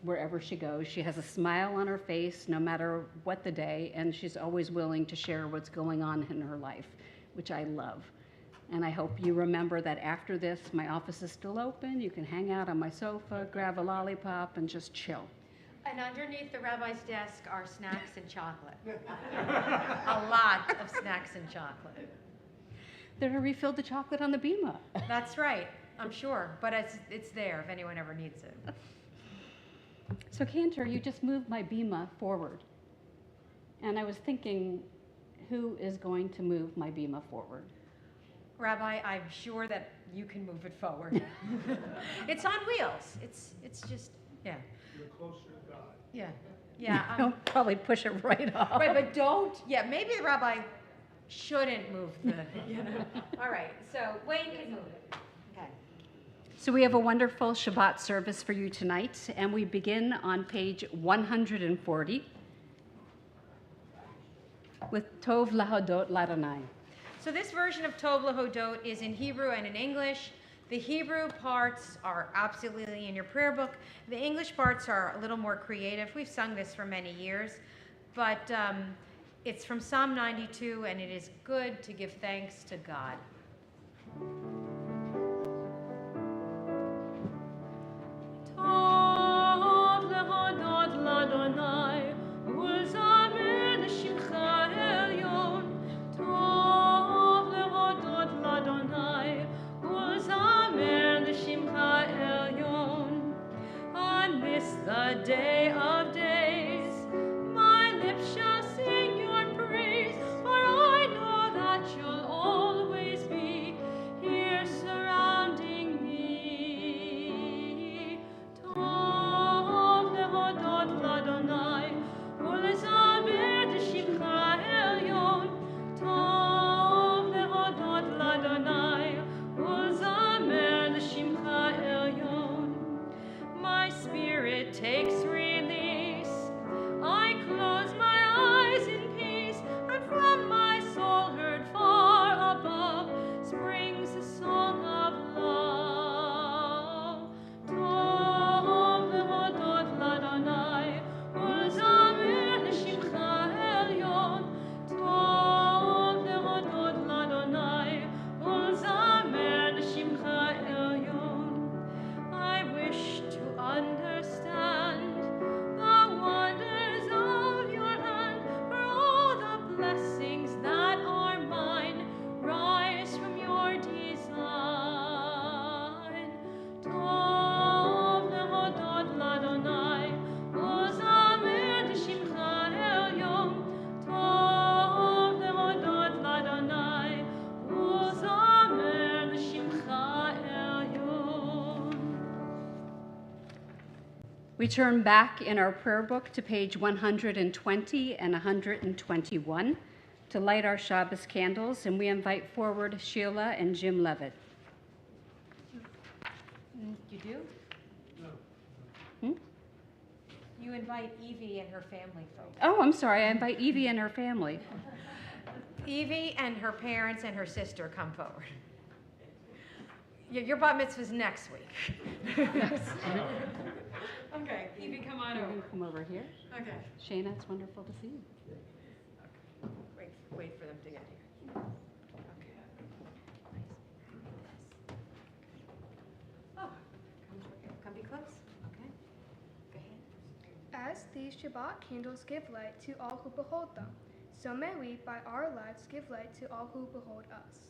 wherever she goes. She has a smile on her face no matter what the day, and she's always willing to share what's going on in her life, which I love. And I hope you remember that after this, my office is still open. You can hang out on my sofa, grab a lollipop, and just chill. And underneath the rabbi's desk are snacks and chocolate. A lot of snacks and chocolate. They're to refill the chocolate on the bima. That's right, I'm sure, but it's there if anyone ever needs it. So Cantor, you just moved my bima forward. And I was thinking, who is going to move my bima forward? Rabbi, I'm sure that you can move it forward. It's on wheels. It's just, yeah. You're closer to God. Yeah. Yeah. I'll probably push it right off. Right, but don't. Yeah, maybe the rabbi shouldn't move the. You know. All right. So Wayne can move it. Okay. So we have a wonderful Shabbat service for you tonight, and we begin on page 140 with Tov Lahodot Ladonai. So this version of Tov Lahodot is in Hebrew and in English. The Hebrew parts are absolutely in your prayer book. The English parts are a little more creative. We've sung this for many years, but it's from Psalm 92, and it is good to give thanks to God. Tov Lahodot Ladonai, Ulzamer L'Shimcha Elyon. Tov Lahodot Ladonai, Ulzamer L'Shimcha Elyon. On this the day of days, my lips shall sing your praise, for I know that you'll always be here surrounding me. Tov Lahodot Ladonai, Ulzamer L'Shimcha Elyon. Tov Lahodot Ladonai, Ulzamer L'Shimcha Elyon. My spirit takes release. I close my eyes in peace, and from my soul heard far above springs a song of love. Tov Lahodot Ladonai, Ulzamer L'Shimcha Elyon. Tov Lahodot Ladonai, Ulzamer L'Shimcha Elyon. I wish to understand the wonders of your hand, for all the blessings that are mine rise from your design. Tov Lahodot Ladonai, Ulzamer L'Shimcha Elyon. Tov Lahodot Ladonai, Ulzamer L'Shimcha Elyon. We turn back in our prayer book to page 120 and 121 to light our Shabbos candles, and we invite forward Sheila and Jim Levitt. You do? Hmm? You invite Evie and her family folks. Oh, I'm sorry, I invite Evie and her family. Evie and her parents and her sister come forward. Your bat mitzvah's next week. Okay, Evie, come on You over. can come over here. Okay. Shayna, it's wonderful to see you. Wait for them to get here. Okay. Oh, come be close. Okay. Go ahead. As these Shabbat candles give light to all who behold them, so may we, by our lives, give light to all who behold us.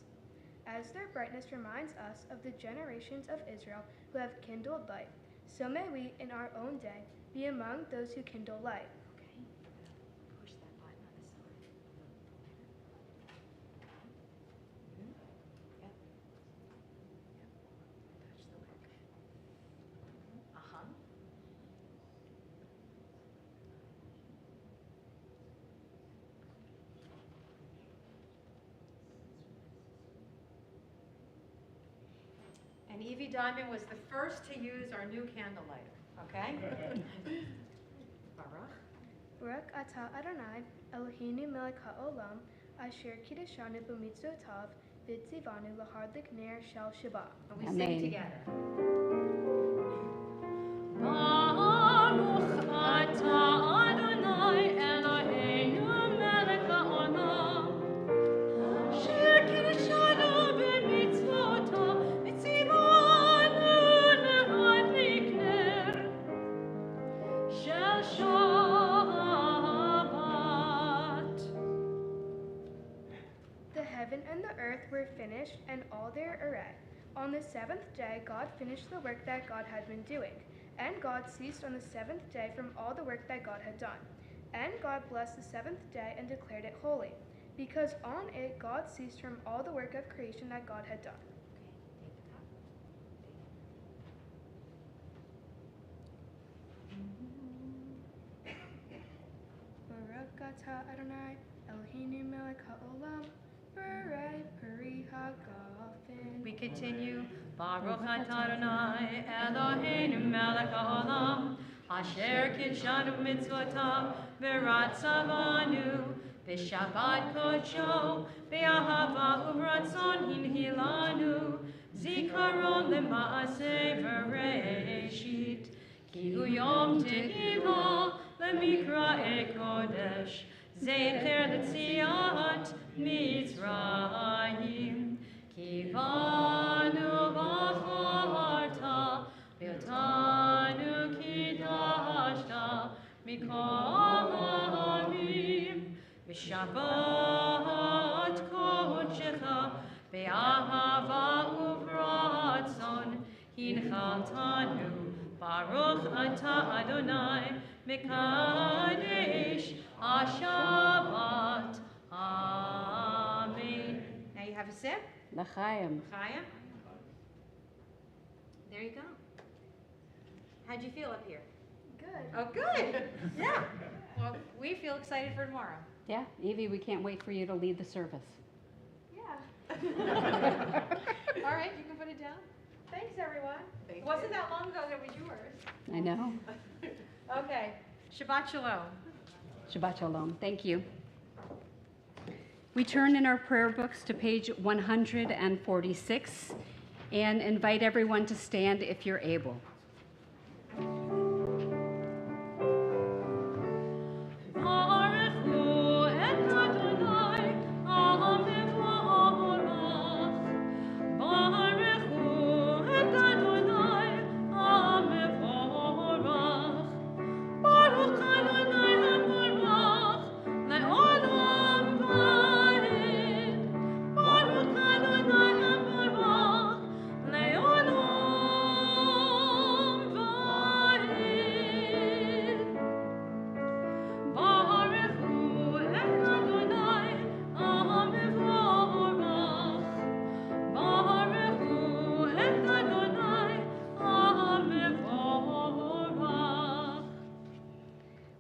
As their brightness reminds us of the generations of Israel who have kindled light, so may we, in our own day, be among those who kindle light. Okay. Push that button on the side. Yep. Yep. Touch the wick. Uh-huh. And Evie Diamond was the first to use our new candle lighter, okay? Baruch. Baruch atah Adonai, Eloheinu melech haolam, asher kiddushanu b'mitzvotav, v'tzivanu l'hadlik ner shel Shabbat. And we Amen. sing together. Baruch were finished and all their array. On the seventh day, God finished the work that God had been doing. And God ceased on the seventh day from all the work that God had done. And God blessed the seventh day and declared it holy, because on it God ceased from all the work of creation that God had done. Baruch atah Adonai, Eloheinu melech haolam, Berei peri hagafen. We continue. Baruch atah Adonai, Eloheinu melech haolam, asher kidshanu mitzvotav, v'ratzavanu, b'shabbat kodsho, b'ahava u'ratzon hinhilanu, zikaron lema'aseh v'reishit, ki hu yom tehiva, lemikra kodesh, zecher l'tziat Mitzrayim, ki banu b'charta, v'otanu kidashta, mikol ha'amim, v'shabbat kodshecha, be'ahava u'vratzon, hinchaltanu, Baruch atah Adonai, mekadesh HaShabbat. Amen. Now you have a sip. L'chaim. Chaim. There you go. How'd you feel up here? Good. Oh, good. Yeah. Well, we feel excited for tomorrow. Yeah, Evie, we can't wait for you to lead the service. Yeah. All right, you can put it down. Thanks, everyone. It wasn't that long ago that it was yours. I know. Okay. Shabbat Shalom. Shabbat Shalom. Thank you. We turn in our prayer books to page 146 and invite everyone to stand if you're able.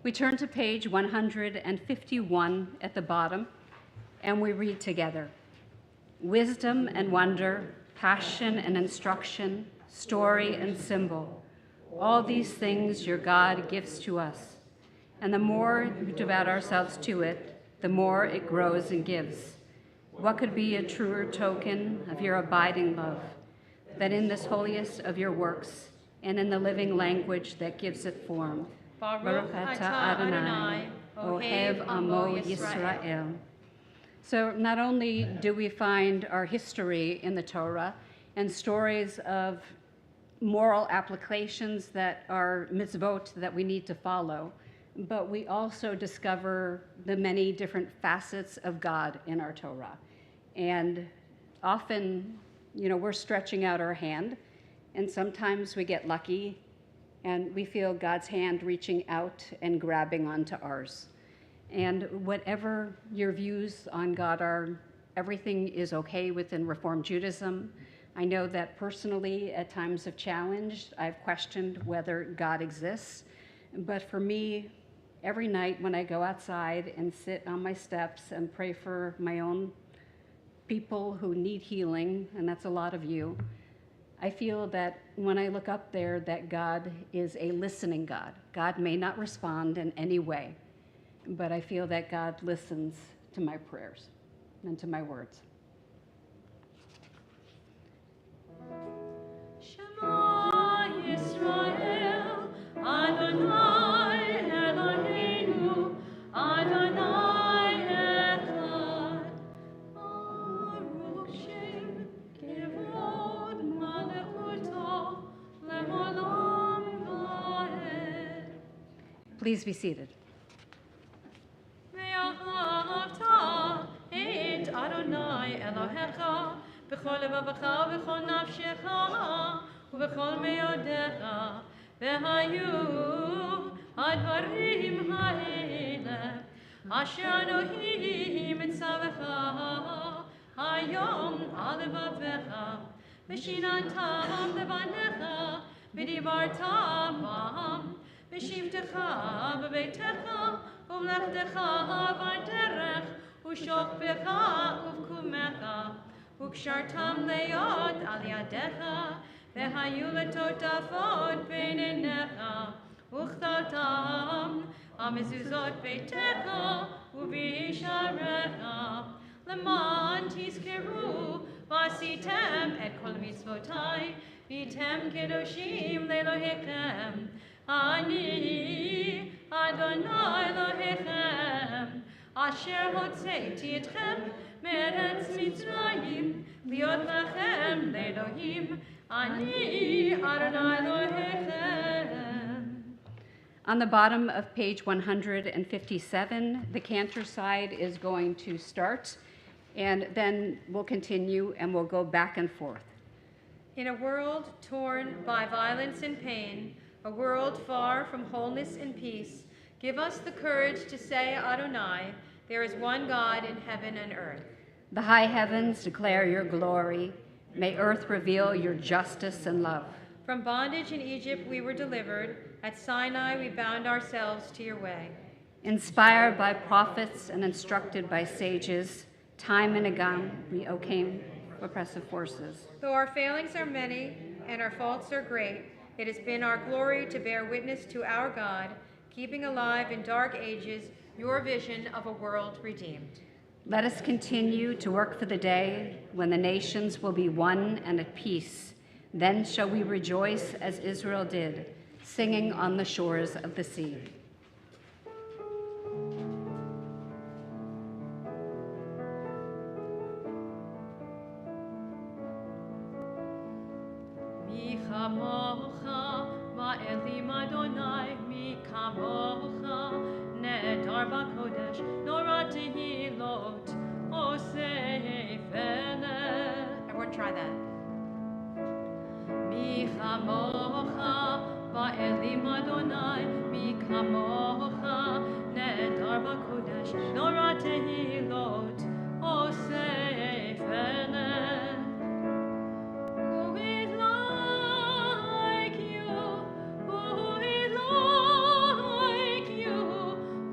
We turn to page 151 at the bottom, and we read together. Wisdom and wonder, passion and instruction, story and symbol, all these things your God gives to us. And the more we devote ourselves to it, the more it grows and gives. What could be a truer token of your abiding love than in this holiest of your works and in the living language that gives it form? Baruch atah Adonai, Ohev Amo Yisrael. So not only do we find our history in the Torah and stories of moral applications that are mitzvot that we need to follow, but we also discover the many different facets of God in our Torah. And often, we're stretching out our hand, and sometimes we get lucky and we feel God's hand reaching out and grabbing onto ours. And whatever your views on God are, everything is okay within Reform Judaism. I know that personally, at times of challenge, I've questioned whether God exists. But for me, every night when I go outside and sit on my steps and pray for my own people who need healing, and that's a lot of you, I feel that when I look up there that God is a listening God. God may not respond in any way, but I feel that God listens to my prayers and to my words. Shema Yisrael, Adonai Eloheinu, Adonai Echad, Baruch Shem Kivod Malchuto Le'olam Va'ed. Please be seated. Ve'ahavta et Adonai אלוהיך בכל לבבך ובכל נפשך ובכל מאודיך, והיו הדברים האלה אשר אנוכי מצווך היום על לבביך, ושיננתם לבניך ודיברת בם, בשבתך בביתך ובמלאכתך בדרך ושוכבך ובקומך, וקשרתם להיות על ידיך, והיו לטוטפות בין עיניך, וכתבתם על מזוזות ביתך ובישעריך, למען תזכרו ועשיתם את כל מצוותי, והייתם קדושים לאלוהיכם. אני אדוני אלוהיכם, אשר הוצאתי אתכם מארץ מצרים, להיות לכם לאלוהים. אני אדוני אלוהיכם. On the bottom of page 157, the Cantor side is going to start, and then we'll continue and we'll go back and forth. In a world torn by violence and pain, a world far from wholeness and peace, give us the courage to say, Adonai, there is one God in heaven and earth. The high heavens declare your glory. May earth reveal your justice and love. From bondage in Egypt we were delivered. At Sinai we bound ourselves to your way. Inspired by prophets and instructed by sages, time and again we overcame oppressive forces. Though our failings are many and our faults are great, it has been our glory to bear witness to our God, keeping alive in dark ages your vision of a world redeemed. Let us continue to work for the day when the nations will be one and at peace. Then shall we rejoice as Israel did, singing on the shores of the sea. מי כמוך באלים אדוני, מי כמוך נהדר בקודש, נורא תהילות עושה פלא. Everyone try that. מי כמוך באלים אדוני, מי כמוך נהדר בקודש, נורא תהילות עושה פלא. Who is like you? Who is like you?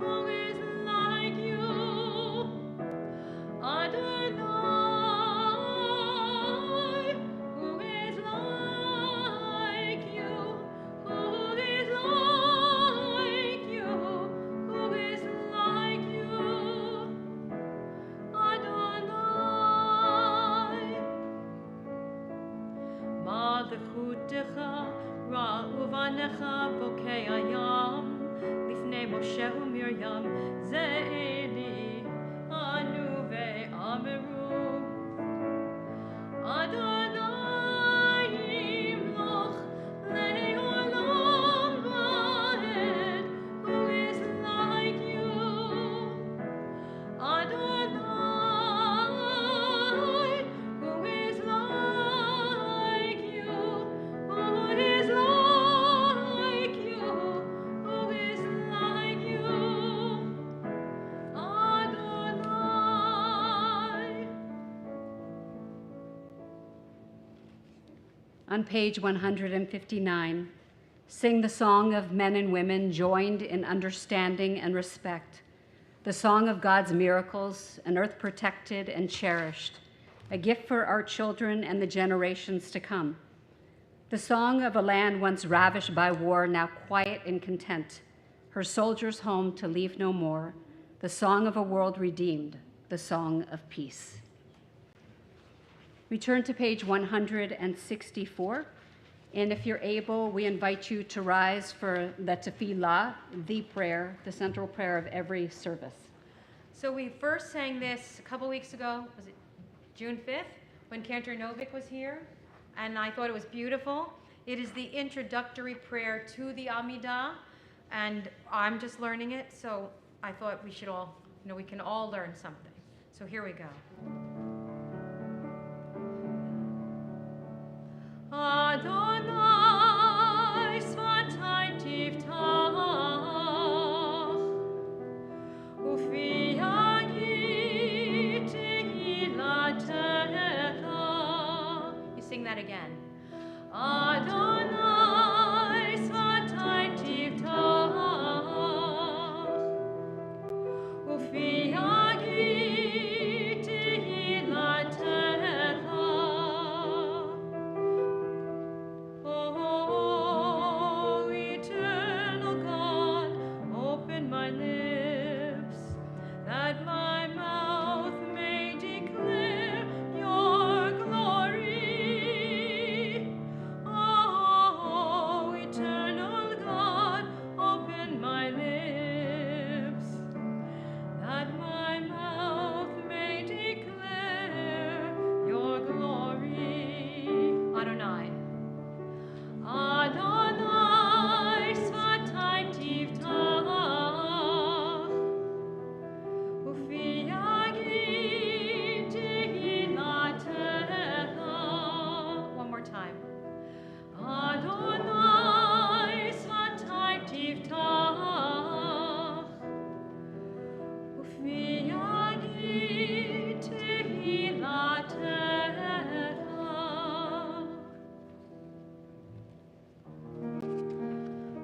Who is like you? Adonai. Who is like you? Who is like you? Who is like you? Adonai. מלכותך ראובנך בוקי הים, לפני משה ומרים זה אלי ענו ואמרו. אדוני ימלוך לעולם ועד. Who is like you? Adonai. Who is like you? Who is like you? Who is like you? Adonai. On page 159, sing the song of men and women joined in understanding and respect, the song of God's miracles, an earth protected and cherished, a gift for our children and the generations to come. The song of a land once ravished by war, now quiet and content, her soldiers home to leave no more, the song of a world redeemed, the song of peace. We turn to page 164, and if you're able, we invite you to rise for the tefillah, the prayer, the central prayer of every service. So we first sang this a couple weeks ago, was it June 5th, when Cantor Novik was here, and I thought it was beautiful. It is the introductory prayer to the Amidah, and I'm just learning it, so I thought we should all, we can all learn something. So here we go. Adonai svatay tiftach, ufi hagi tehilatecha. You sing that again. Adonai svatay tiftach, ufi hagi tehilatecha. Oh, eternal God, open my lips, that my mouth may declare your glory. Oh, eternal God, open my lips, that my mouth may declare your glory. Adonai. Adonai svatay tiftach, ufi hagi tehilatecha. One more time. Adonai svatay tiftach, ufi hagi tehilatecha.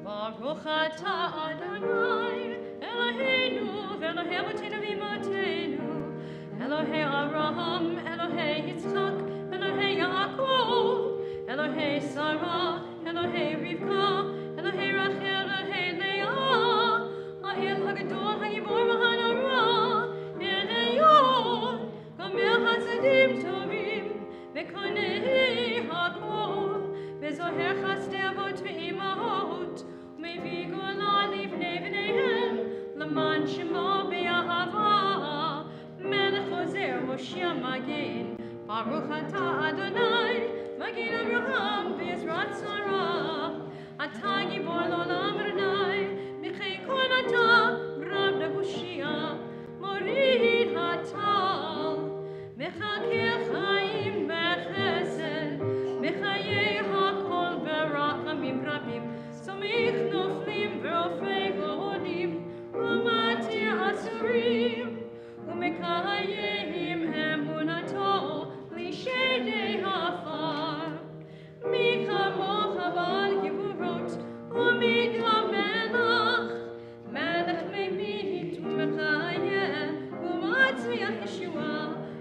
Baruch atah Adonai, Eloheinu v'Elohei avotenu v'imotenu, Elohei Avraham, Elohei Yitzchak, Elohei Yaakov, Elohei Sarah, Elohei Rivka, Elohei Rachel, Elohei Leah, Ha'el Hagadol, Ha'gibor v'Hanara, El Elyon, Gomer Hasadim Tovim, V'konei Hakol, V'zoher Chasdei Avot v'Imahot, U'mevii Gola Livnei V'neihem, L'man Shemo Be'ahava, Melech Ozer Hoshia Magin, Baruch atah Adonai, Magin Avraham v'Ezrat Sarah, Atah Gibor L'olam Adonai, Michei Kol Atah, Rab Nehushia, Morid Hatal, Mechakeh Chaim Bechesed, Mechayei Hakol Berachamim Rabim, Somich Noflim V'Rofei Golim, Umatir Asurim, Umekayehim Emunato, Lishedei Hafar, Mi Chamocha Bal Givurot, Umida Melach, Melech Meimit Umechayeh, Umatzmiach Yeshua,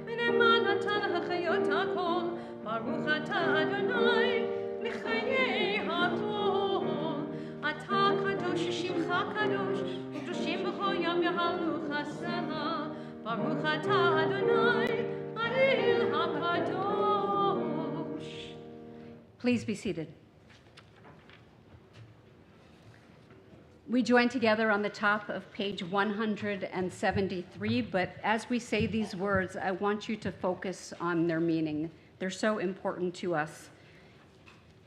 V'neman Natan HaChayot HaKol, Baruch atah Adonai, Mechayei HaKol, Atah Kadosh Shimcha Kadosh, U'Kedoshim B'chol Yom Yahalucha Selah, Baruch atah Adonai, Ha'el HaKadosh. Please be seated. We join together on the top of page 173, but as we say these words, I want you to focus on their meaning. They're so important to us,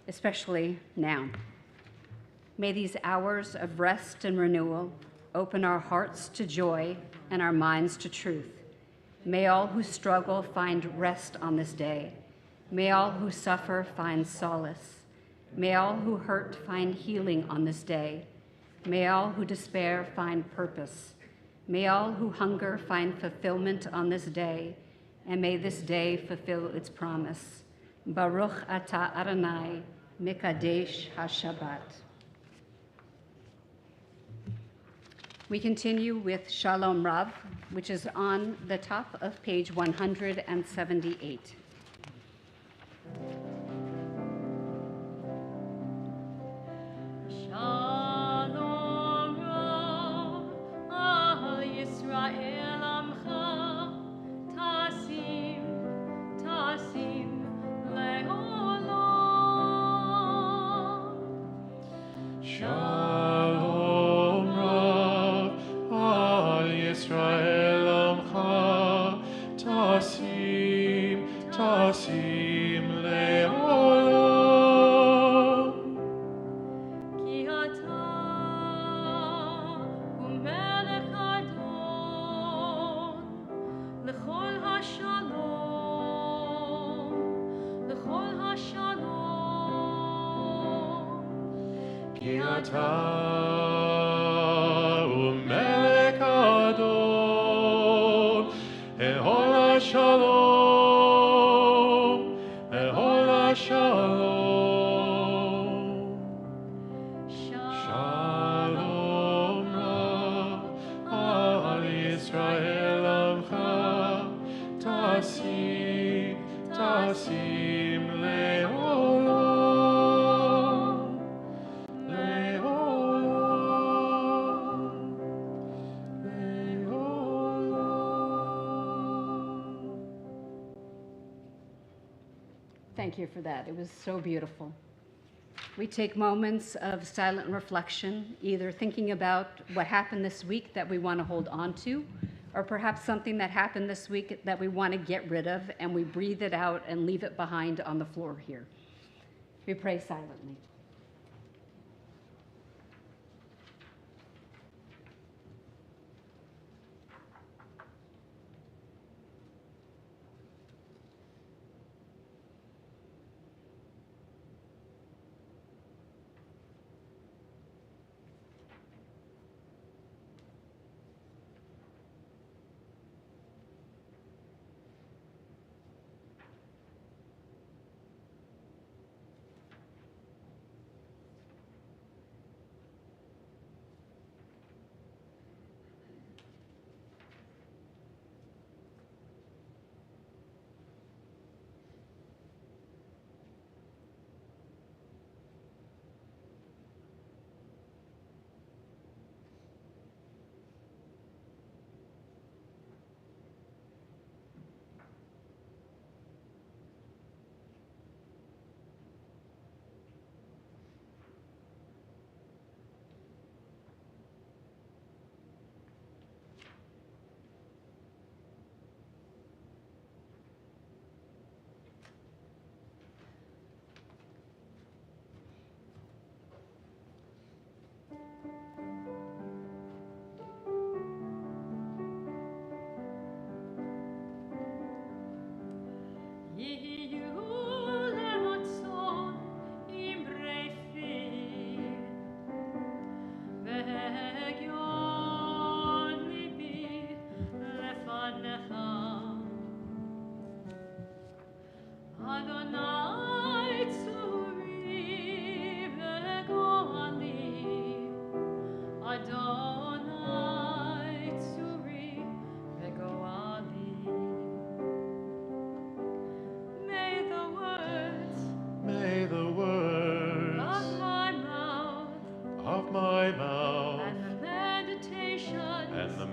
especially now. May these hours of rest and renewal open our hearts to joy and our minds to truth. May all who struggle find rest on this day. May all who suffer find solace. May all who hurt find healing on this day. May all who despair find purpose. May all who hunger find fulfillment on this day, and may this day fulfill its promise. Baruch atah Adonai, Mekadesh HaShabbat. We continue with Shalom Rav, which is on the top of page 178. Shalom Rav, Al Yisrael Amcha, Tasim, Tasim, Le'olam. Shalom Rav, Al Yisrael Amcha, Tasim, אתה ומלך אדון, אהול השלום, אהול השלום. שלום רב על ישראל עמך, תשים, תשים לעולם, לעולם, לעולם. Thank you for that. It was so beautiful. We take moments of silent reflection, either thinking about what happened this week that we want to hold on to, or perhaps something that happened this week that we want to get rid of, and we breathe it out and leave it behind on the floor here. We pray silently.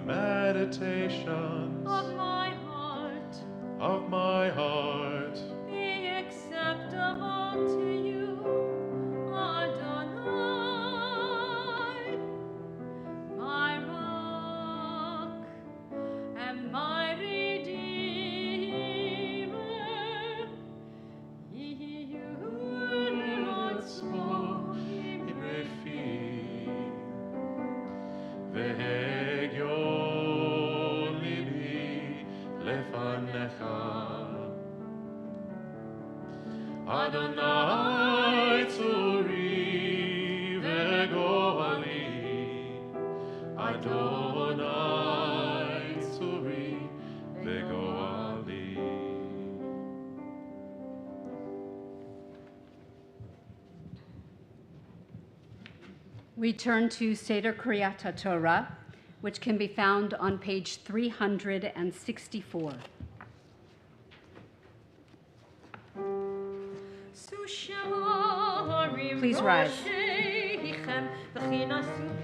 Meditations of my heart be acceptable to you, Adonai, my rock and my redeemer. והגיון ליבי לפניך. אדוני צורי וגואלי, אדוני צורי וגואלי. We turn to Seder Kriyat Torah, which can be found on page 364. Please rise. Selah, Selah.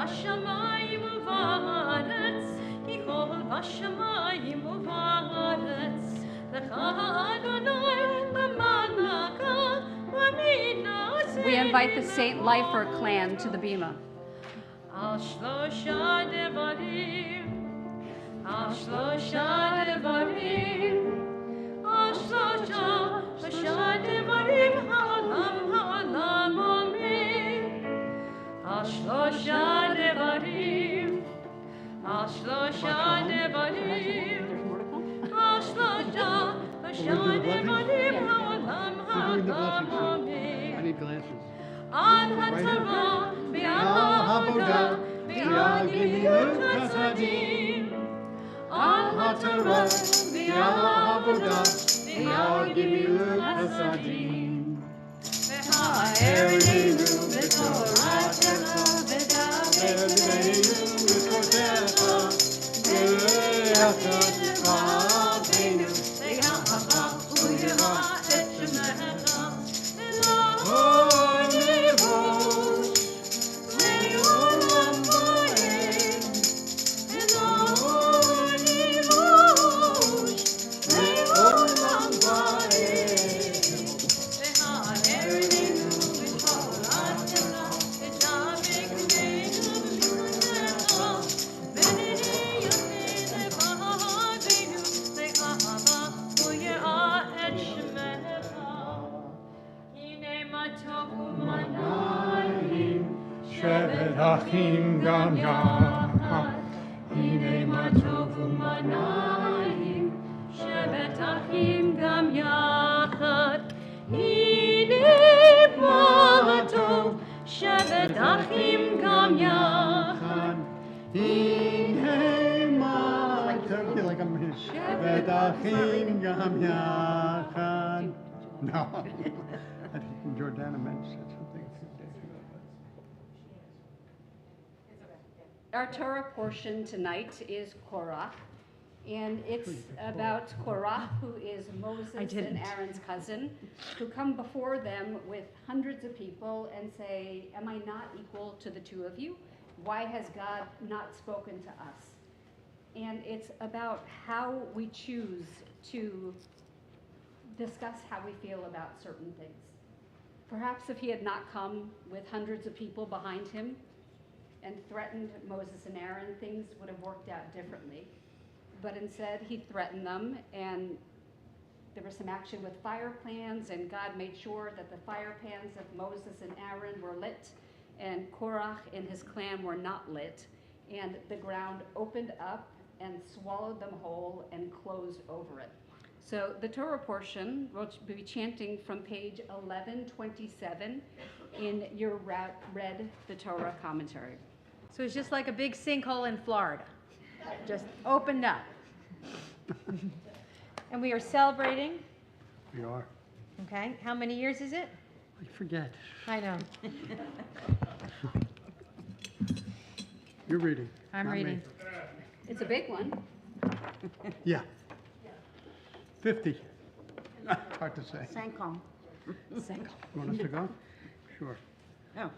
בשמיים ובארץ, כי כל בשמיים ובארץ, לך אדוני למלכה ומנעשה. We invite the St. Lifer clan to the bima. על שלושה דברים, על שלושה דברים, על שלושה דברים העולם אומר. על שלושה דברים, על שלושה דברים, על שלושה דברים העולם אומר. I need glasses. על התורה ועל העבודה ועל גמילות חסדים. על התורה ועל העבודה ועל גמילות חסדים. והערנו בתורתך ודברינו בקודשך ואחת רבנו ואהבה ויראה את שמך. ולא נבוש לעולם ועד. ולא נבוש לעולם ועד. והערנו בתורתך ודברינו בקודשך ונהיינו לבבינו ואהבה ויראה את שמך. הנה מה טוב ומה נעים, שבת אחים גם יחד. הנה מה טוב ומה נעים, שבת אחים גם יחד. הנה מה טוב, שבת אחים גם יחד. הנה מה טוב. I feel like I'm שבת אחים גם יחד. No, I think Jordana mentioned something a few days ago. Our Torah portion tonight is Korach, and it's about Korach, who is Moses and Aaron's cousin, who come before them with hundreds of people and say, "Am I not equal to the two of you? Why has God not spoken to us?" And it's about how we choose to discuss how we feel about certain things. Perhaps if he had not come with hundreds of people behind him and threatened Moses and Aaron, things would have worked out differently. But instead, he threatened them, and there was some action with fire pans, and God made sure that the fire pans of Moses and Aaron were lit, and Korach and his clan were not lit, and the ground opened up and swallowed them whole and closed over it. So the Torah portion, we'll be chanting from page 1127 in your read the Torah commentary. So it's just like a big sinkhole in Florida, just opened up. And we are celebrating, We are. okay, how many years is it? I forget. I know, You're reading. I'm not me. reading. It's a big one. Yeah. 50. Hard to say. Sinkhole. You want us to go? Sure. Oh,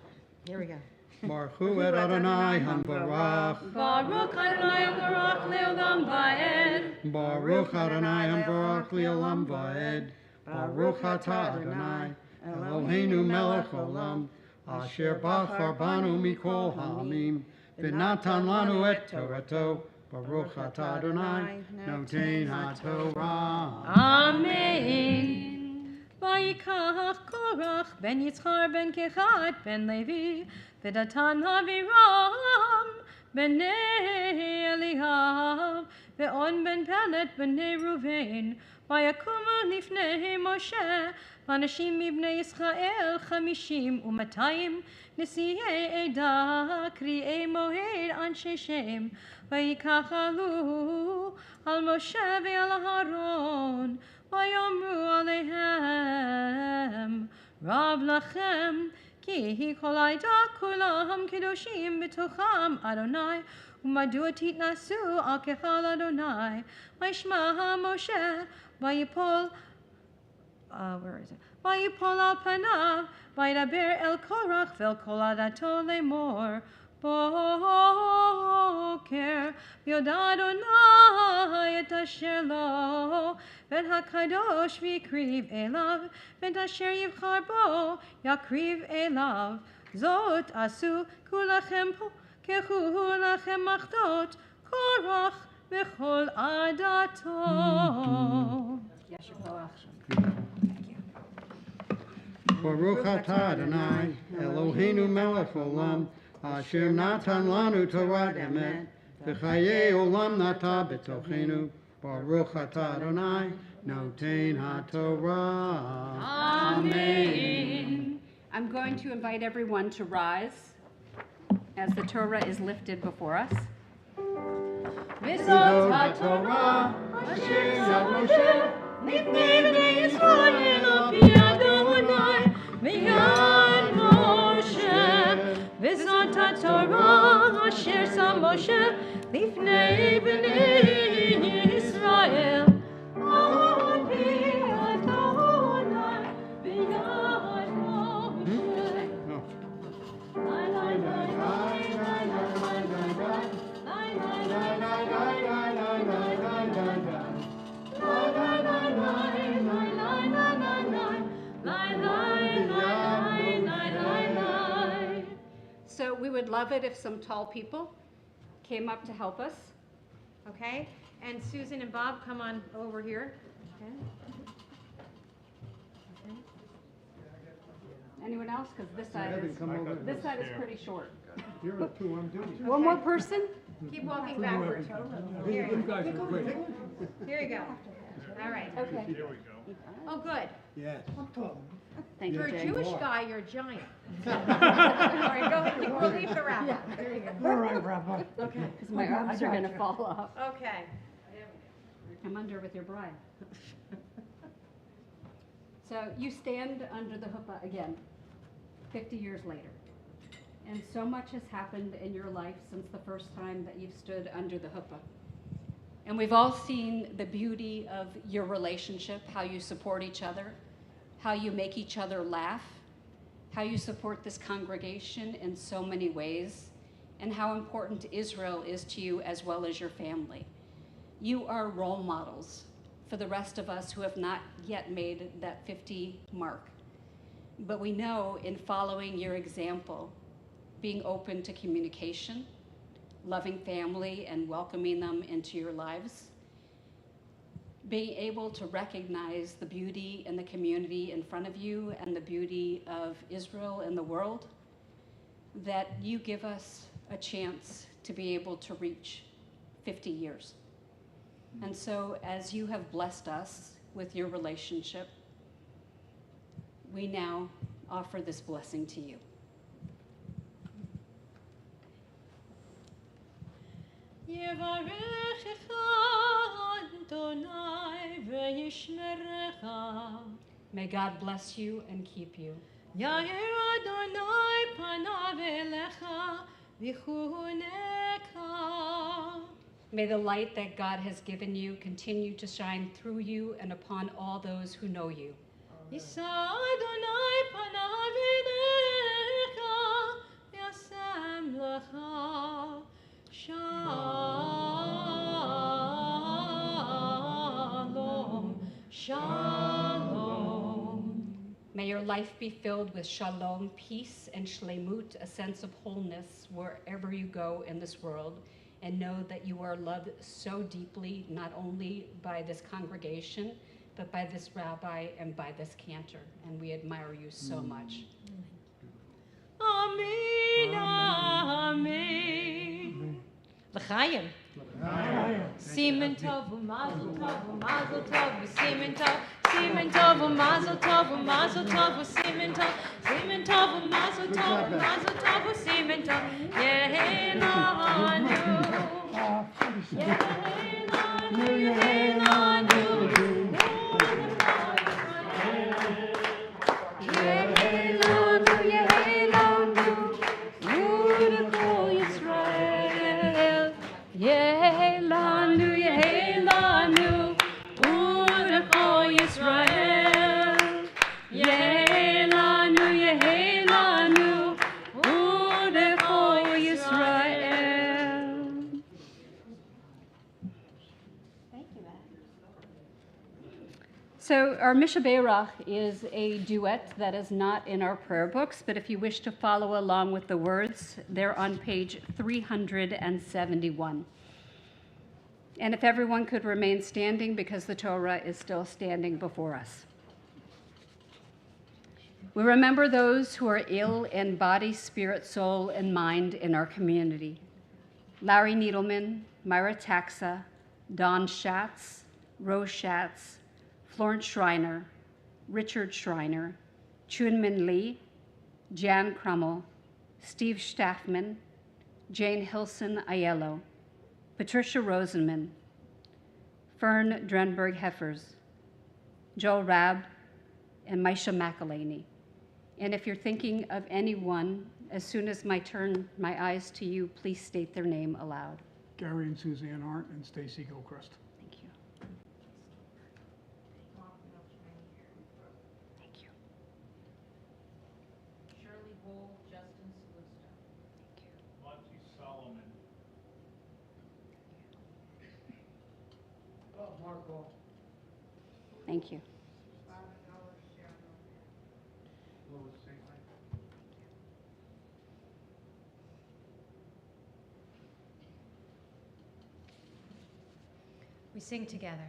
here we go. Baruch hu et Adonai hamvarach. Baruch Adonai Baruch Leolam Vaed. Baruch Adonai hamvarach le'olam va'ed. Baruch atah Adonai Eloheinu melech olam. Asher bachar banu mikol ha'amim. V'natan lanu et Torato. Baruch atah Adonai noten ha'torah. Amen. ויקח קורח בן יצחר בן קהת בן לוי ודתן אבירם בני אליהו ואון בן פלט בני ראובן ויקומו לפני משה אנשים מבני ישראל 50 ו200 נשיאי עדה קריאי מוהר אנשי שם ויקח עלו על משה ועל אהרון ויאמרו עליהם רב לכם כי כל העדה כולם קדושים בתוכם אדוני ומדוע תתנסו על קהל אדוני וישמע משה ויפול ויפול על פניו וידבר אל קורח ואל כל עדתו לאמור בואו ידע אדוני את אשר לו, ואת הקדוש ויקריב אליו, ואת אשר יבחר בו יקריב אליו. זאת עשו כולכם פה, קחו לכם מחטות, קורח בכל עדתו. Baruch atah Adonai, Eloheinu melech olam, asher natan lanu Torah emet, v'chayei olam nata b'tochenu. Baruch atah Adonai, noten haTorah. Amen. I'm going to invite everyone to rise as the Torah is lifted before us. V'zot haTorah, asher yad Moshe, lifnei bnei Yisrael al pi Adonai. מיד משה, וזאת התורה אשר שם משה לפני בני ישראל. על פי אדוני ביד משה. So we would love it if some tall people came up to help us. Okay, and Susan and Bob, come on over here. Okay. Anyone else? Because this side Heaven, is come over. this side is pretty short. You're the two I'm doing. One more person? Keep walking backwards. Here you go. Here you go. All right. Okay. Oh, good. Yes. Thank For you, a Jane. Jewish guy, you're a giant. All right, go ahead. We'll leave the wrap. There you go. All right, Rabbi. Okay, because my arms are going to fall off. Okay. I'm under with your bride. So you stand under the huppah again, 50 years later. And so much has happened in your life since the first time that you've stood under the huppah. And we've all seen the beauty of your relationship, how you support each other, how you make each other laugh, how you support this congregation in so many ways, and how important Israel is to you as well as your family. You are role models for the rest of us who have not yet made that 50 mark. But we know in following your example, being open to communication, loving family and welcoming them into your lives, being able to recognize the beauty in the community in front of you and the beauty of Israel and the world, that you give us a chance to be able to reach 50 years. And so as you have blessed us with your relationship, we now offer this blessing to you. יברכך אדוני וישמרך. May God bless you and keep you. יאיר אדוני פניו אליך ויחונך. May the light that God has given you continue to shine through you and upon all those who know you. יישא אדוני פניו אליך וישם לך Shalom, shalom. May your life be filled with shalom, peace, and shlemut, a sense of wholeness wherever you go in this world, and know that you are loved so deeply, not only by this congregation, but by this rabbi and by this cantor. And we admire you so much. Amen, amen. L'chaim. Simen tov u'mazel tov u'mazel tov u'simen tov. Simen tov u'mazel tov u'mazel tov u'simen tov. Simen tov u'mazel tov u'mazel tov u'simen tov. Yehelanu. Yehelanu, yehelanu. Yehelanu, yehelanu. Beautiful Israel. Yehelanu, yehelanu. Beautiful Israel. Yehelanu, yehelanu. Beautiful Israel. So our Mishaberach is a duet that is not in our prayer books, but if you wish to follow along with the words, they're on page 371. And if everyone could remain standing because the Torah is still standing before us. We remember those who are ill in body, spirit, soul, and mind in our community. Larry Needleman, Myra Taxa, Don Schatz, Rose Schatz, Florence Schreiner, Richard Schreiner, Chunmin Lee, Jan Crummell, Steve Staffman, Jane Hilson Aiello, Patricia Rosenman, Fern Drenberg Heffers, Joe Rabb, and Misha McElhaney. And if you're thinking of anyone, as soon as I turn my eyes to you, please state their name aloud. Gary and Suzanne Arndt and Stacy Gilchrist. Thank you. Thank you. Shirley Wool, Justin Salusta. Thank you. Monty Solomon. Thank you. We sing together.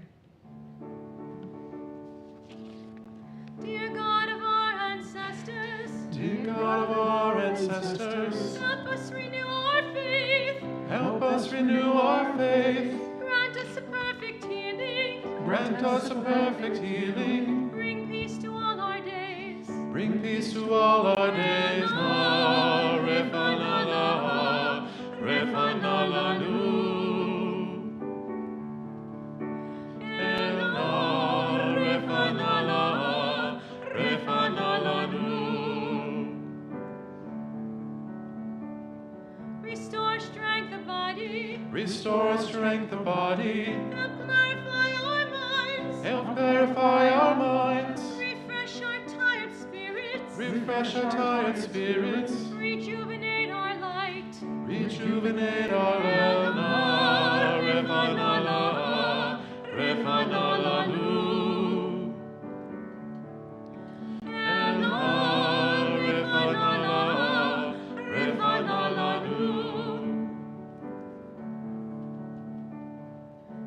Dear God of our ancestors, Dear God of our ancestors, help us renew our faith. help us renew our faith. Grant us a perfect healing. Grant us a perfect healing. Bring peace to all our days. Bring peace to all our days. Na refanala, refanala nu. Elna refanala, refanala nu. Restore strength of body. Restore strength of body. Help clarify our minds. Help clarify our minds. Refresh our tired spirits. Refresh our tired spirits. Rejuvenate our light. Rejuvenate our elna refanala, refanala nu. Elna refanala, refanala nu.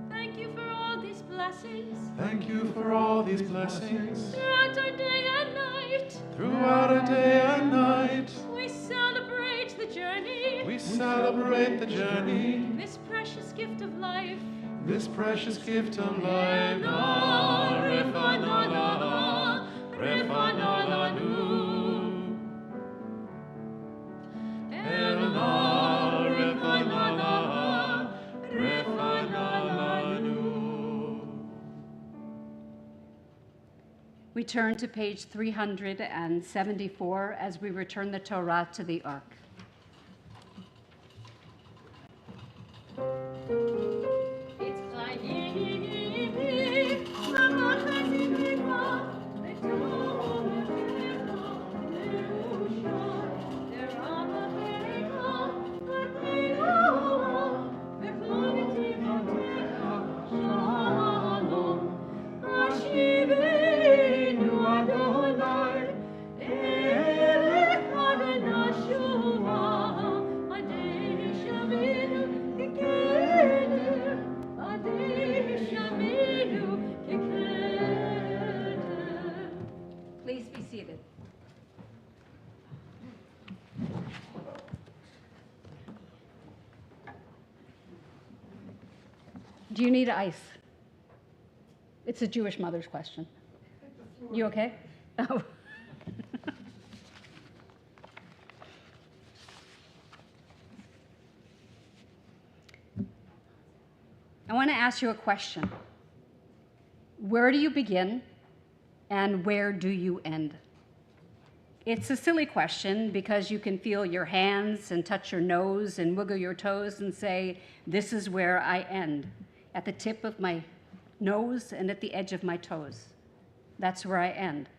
Thank you for all these blessings. Thank you for all these blessings. Throughout our day and night, Throughout our day and night, we celebrate the journey. we celebrate the journey. This precious gift of life. This precious gift of life. Na refanala, refanala nu. Elna refanala, refanala nu. We turn to page 374 as we return the Torah to the Ark. Please be seated. Do you need ice? It's a Jewish mother's question. You okay? Oh. I want to ask you a question. Where do you begin and where do you end? It's a silly question because you can feel your hands and touch your nose and wiggle your toes and say, this is where I end, at the tip of my nose and at the edge of my toes. That's where I end.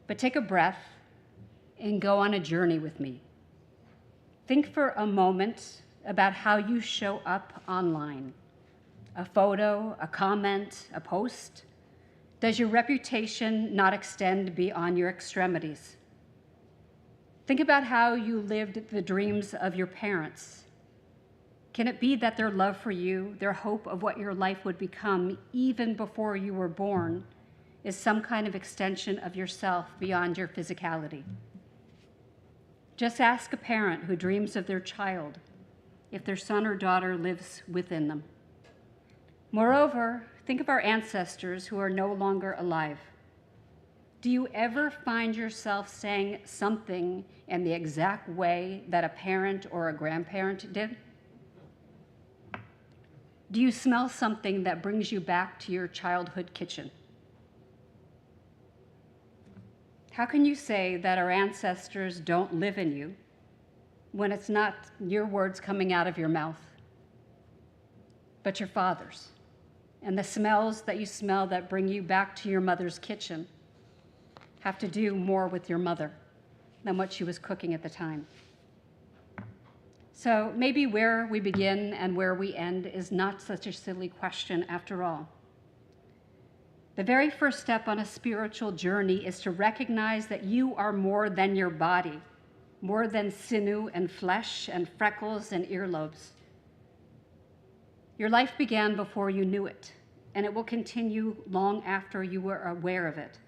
But take a breath and go on a journey with me. Think for a moment about how you show up online. A photo, a comment, a post. Does your reputation not extend beyond your extremities? Think about how you lived the dreams of your parents. Can it be that their love for you, their hope of what your life would become even before you were born, is some kind of extension of yourself beyond your physicality? Just ask a parent who dreams of their child if their son or daughter lives within them. Moreover, think of our ancestors who are no longer alive. Do you ever find yourself saying something in the exact way that a parent or a grandparent did? Do you smell something that brings you back to your childhood kitchen? How can you say that our ancestors don't live in you when it's not your words coming out of your mouth, but your father's, and the smells that you smell that bring you back to your mother's kitchen have to do more with your mother than what she was cooking at the time? So maybe where we begin and where we end is not such a silly question after all. The very first step on a spiritual journey is to recognize that you are more than your body, more than sinew and flesh and freckles and earlobes. Your life began before you knew it, and it will continue long after you were aware of it,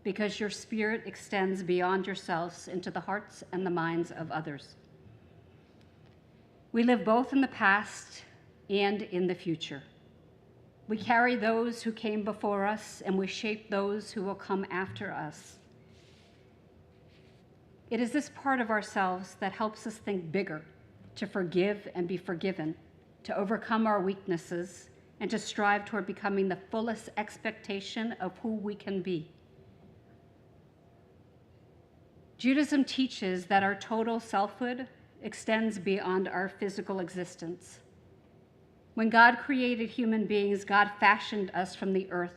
because your spirit extends beyond yourselves into the hearts and the minds of others. We live both in the past and in the future. We carry those who came before us, and we shape those who will come after us. It is this part of ourselves that helps us think bigger, to forgive and be forgiven, to overcome our weaknesses, and to strive toward becoming the fullest expectation of who we can be. Judaism teaches that our total selfhood extends beyond our physical existence. When God created human beings, God fashioned us from the earth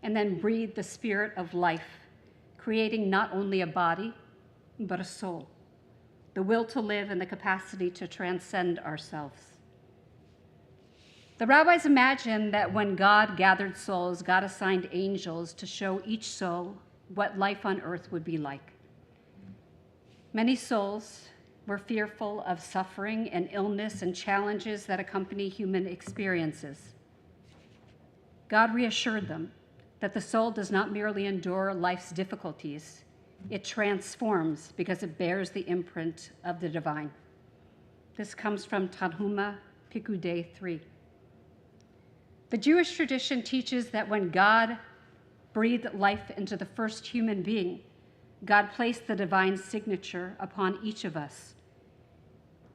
and then breathed the spirit of life, creating not only a body, but a soul, the will to live and the capacity to transcend ourselves. The rabbis imagined that when God gathered souls, God assigned angels to show each soul what life on earth would be like. Many souls were fearful of suffering and illness and challenges that accompany human experiences. God reassured them that the soul does not merely endure life's difficulties, it transforms because it bears the imprint of the divine. This comes from Tanhuma Pikudei 3. The Jewish tradition teaches that when God breathed life into the first human being, God placed the divine signature upon each of us.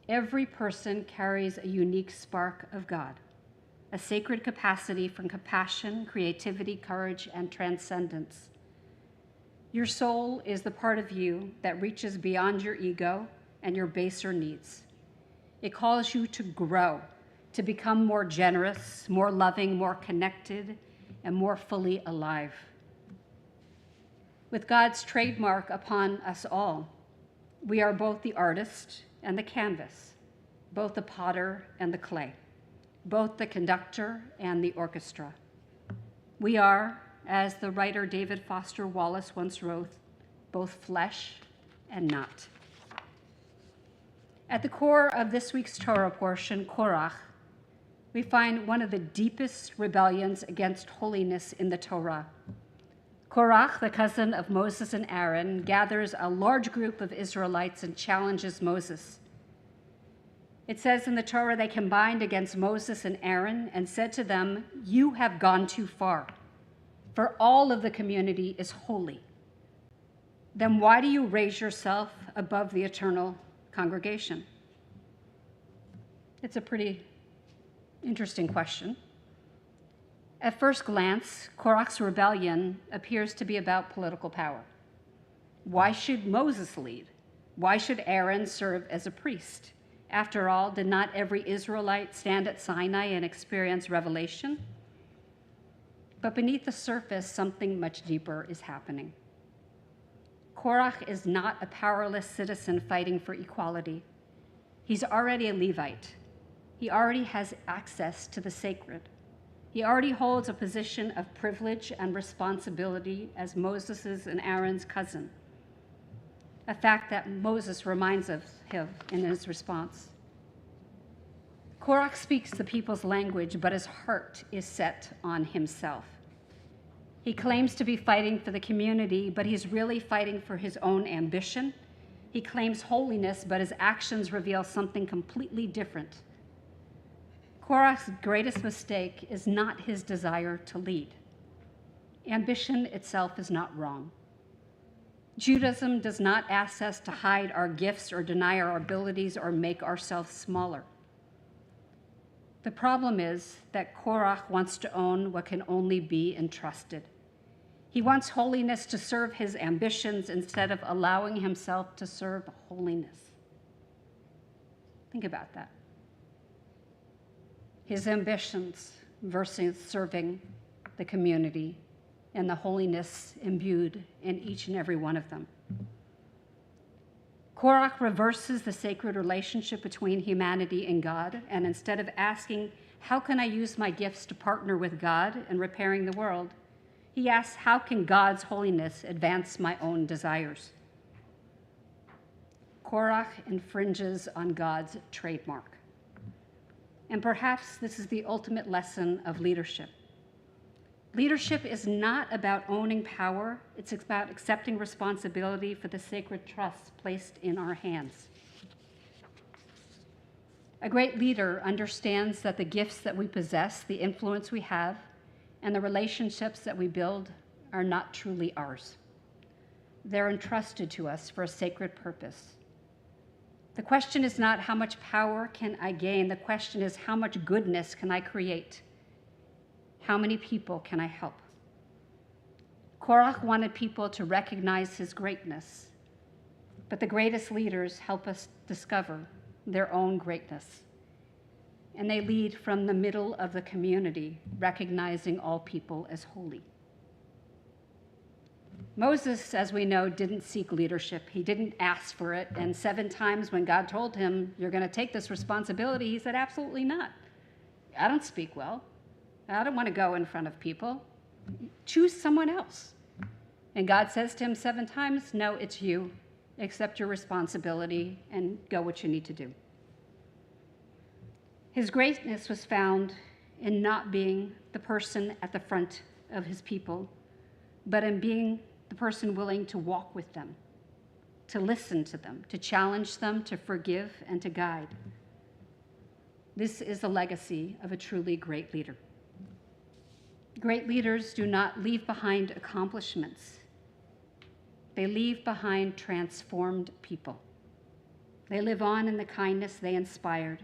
Every person carries a unique spark of God, a sacred capacity for compassion, creativity, courage, and transcendence. Your soul is the part of you that reaches beyond your ego and your baser needs. It calls you to grow, to become more generous, more loving, more connected, and more fully alive. With God's trademark upon us all, we are both the artist and the canvas, both the potter and the clay, both the conductor and the orchestra. We are, as the writer David Foster Wallace once wrote, both flesh and not. At the core of this week's Torah portion, Korach, we find one of the deepest rebellions against holiness in the Torah. Korach, the cousin of Moses and Aaron, gathers a large group of Israelites and challenges Moses. It says in the Torah, they combined against Moses and Aaron and said to them, "You have gone too far, for all of the community is holy. Then why do you raise yourself above the eternal congregation?" It's a pretty interesting question. At first glance, Korach's rebellion appears to be about political power. Why should Moses lead? Why should Aaron serve as a priest? After all, did not every Israelite stand at Sinai and experience revelation? But beneath the surface, something much deeper is happening. Korach is not a powerless citizen fighting for equality. He's already a Levite. He already has access to the sacred. He already holds a position of privilege and responsibility as Moses' and Aaron's cousin, a fact that Moses reminds of him in his response. Korach speaks the people's language, but his heart is set on himself. He claims to be fighting for the community, but he's really fighting for his own ambition. He claims holiness, but his actions reveal something completely different. Korach's greatest mistake is not his desire to lead. Ambition itself is not wrong. Judaism does not ask us to hide our gifts or deny our abilities or make ourselves smaller. The problem is that Korach wants to own what can only be entrusted. He wants holiness to serve his ambitions instead of allowing himself to serve holiness. Think about that. His ambitions versus serving the community and the holiness imbued in each and every one of them. Korach reverses the sacred relationship between humanity and God, and instead of asking, how can I use my gifts to partner with God in repairing the world, he asks, how can God's holiness advance my own desires? Korach infringes on God's trademark. And perhaps this is the ultimate lesson of leadership. Leadership is not about owning power, it's about accepting responsibility for the sacred trust placed in our hands. A great leader understands that the gifts that we possess, the influence we have, and the relationships that we build are not truly ours. They're entrusted to us for a sacred purpose. The question is not how much power can I gain, the question is how much goodness can I create? How many people can I help? Korach wanted people to recognize his greatness, but the greatest leaders help us discover their own greatness. And they lead from the middle of the community, recognizing all people as holy. Moses, as we know, didn't seek leadership. He didn't ask for it. And 7 times when God told him, you're going to take this responsibility, he said, absolutely not. I don't speak well. I don't want to go in front of people. Choose someone else. And God says to him 7 times, no, it's you. Accept your responsibility and go what you need to do. His greatness was found in not being the person at the front of his people, but in being the person willing to walk with them, to listen to them, to challenge them, to forgive, and to guide. This is the legacy of a truly great leader. Great leaders do not leave behind accomplishments. They leave behind transformed people. They live on in the kindness they inspired,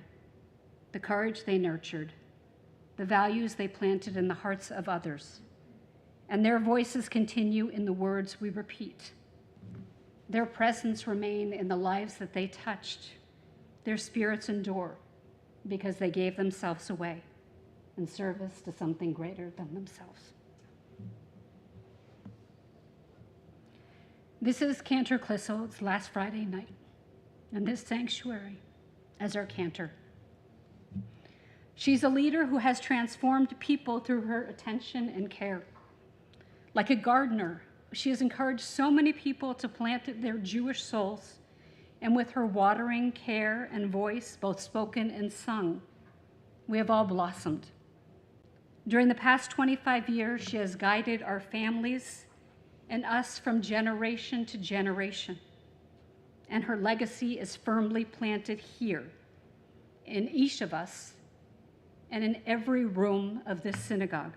the courage they nurtured, the values they planted in the hearts of others. And their voices continue in the words we repeat. Their presence remain in the lives that they touched. Their spirits endure because they gave themselves away in service to something greater than themselves. This is Cantor Clissold's last Friday night in this sanctuary as our cantor. She's a leader who has transformed people through her attention and care. Like a gardener, she has encouraged so many people to plant their Jewish souls, and with her watering care and voice, both spoken and sung, we have all blossomed. During the past 25 years, she has guided our families and us from generation to generation. And her legacy is firmly planted here in each of us and in every room of this synagogue.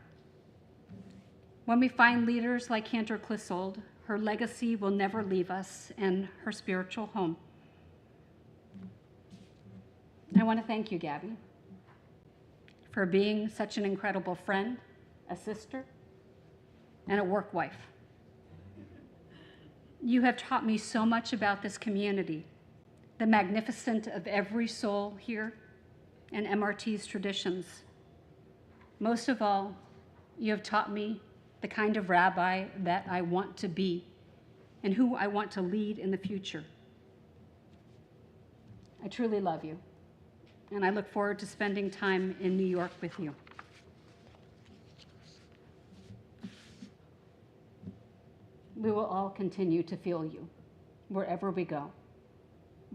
When we find leaders like Cantor Clissold, her legacy will never leave us and her spiritual home. I want to thank you, Gabby, for being such an incredible friend, a sister, and a work wife. You have taught me so much about this community, the magnificence of every soul here, and MRT's traditions. Most of all, you have taught me the kind of rabbi that I want to be and who I want to lead in the future. I truly love you, and I look forward to spending time in New York with you. we will all continue to feel you wherever we go,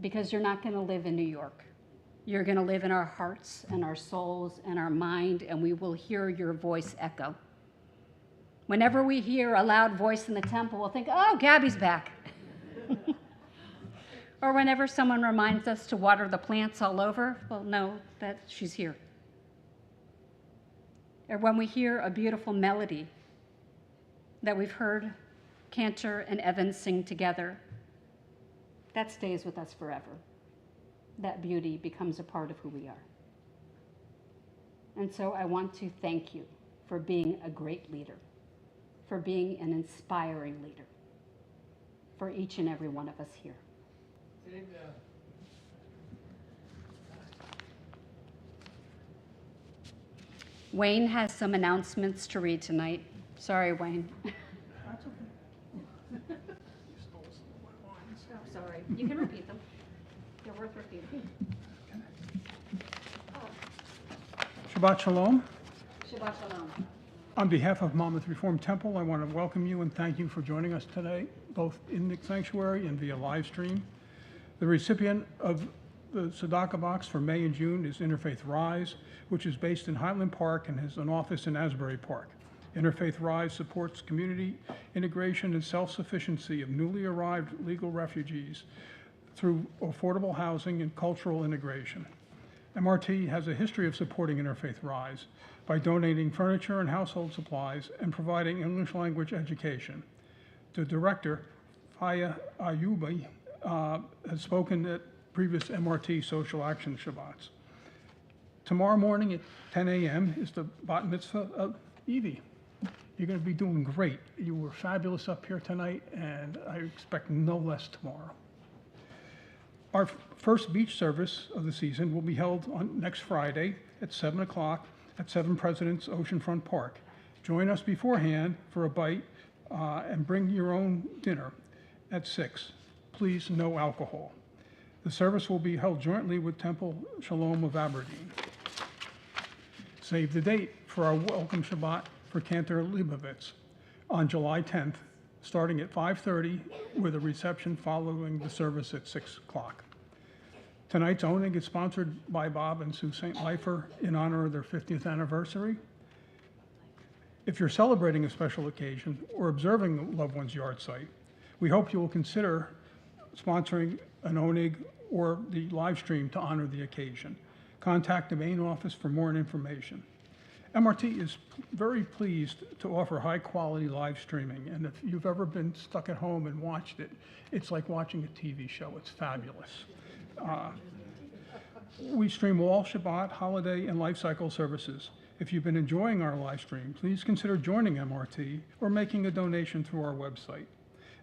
because you're not going to live in New York. You're going to live in our hearts and our souls and our mind, and we will hear your voice echo. Whenever we hear a loud voice in the temple, we'll think, oh, Gabby's back. Or whenever someone reminds us to water the plants all over, we'll know that she's here. Or when we hear a beautiful melody that we've heard Cantor and Evan sing together, that stays with us forever. That beauty becomes a part of who we are. And so I want to thank you for being a great leader, for being an inspiring leader, for each and every one of us here. Amen. Wayne has some announcements to read tonight. Sorry, Wayne. Oh, sorry. You can repeat them. They're worth repeating. Shabbat Shalom. Shabbat Shalom. On behalf of Monmouth Reformed Temple, I want to welcome you and thank you for joining us today, both in the sanctuary and via live stream. The recipient of the tzedakah box for May and June is Interfaith Rise, which is based in Highland Park and has an office in Asbury Park. Interfaith Rise supports community integration and self-sufficiency of newly arrived legal refugees through affordable housing and cultural integration. MRT has a history of supporting Interfaith Rise by donating furniture and household supplies and providing English language education. The director, Faya Ayubi, has spoken at previous MRT social action Shabbats. Tomorrow morning at 10 a.m. is the bat mitzvah of Evie. You're going to be doing great. You were fabulous up here tonight, and I expect no less tomorrow. Our first beach service of the season will be held on next Friday at 7 o'clock at 7 Presidents Oceanfront Park. Join us beforehand for a bite and bring your own dinner at 6. Please, no alcohol. The service will be held jointly with Temple Shalom of Aberdeen. Save the date for our welcome Shabbat for Cantor Leibovitz on July 10th, starting at 5:30 with a reception following the service at 6 o'clock. Tonight's owning is sponsored by Bob and Sue St. Leifer in honor of their 50th anniversary. If you're celebrating a special occasion or observing a loved one's yard site, we hope you will consider sponsoring an onig or the live stream to honor the occasion. Contact the main office for more information. MRT is very pleased to offer high-quality live streaming, and if you've ever been stuck at home and watched it, it's like watching a TV show. It's fabulous. We stream all Shabbat, holiday, and life cycle services. If you've been enjoying our live stream, please consider joining MRT or making a donation through our website.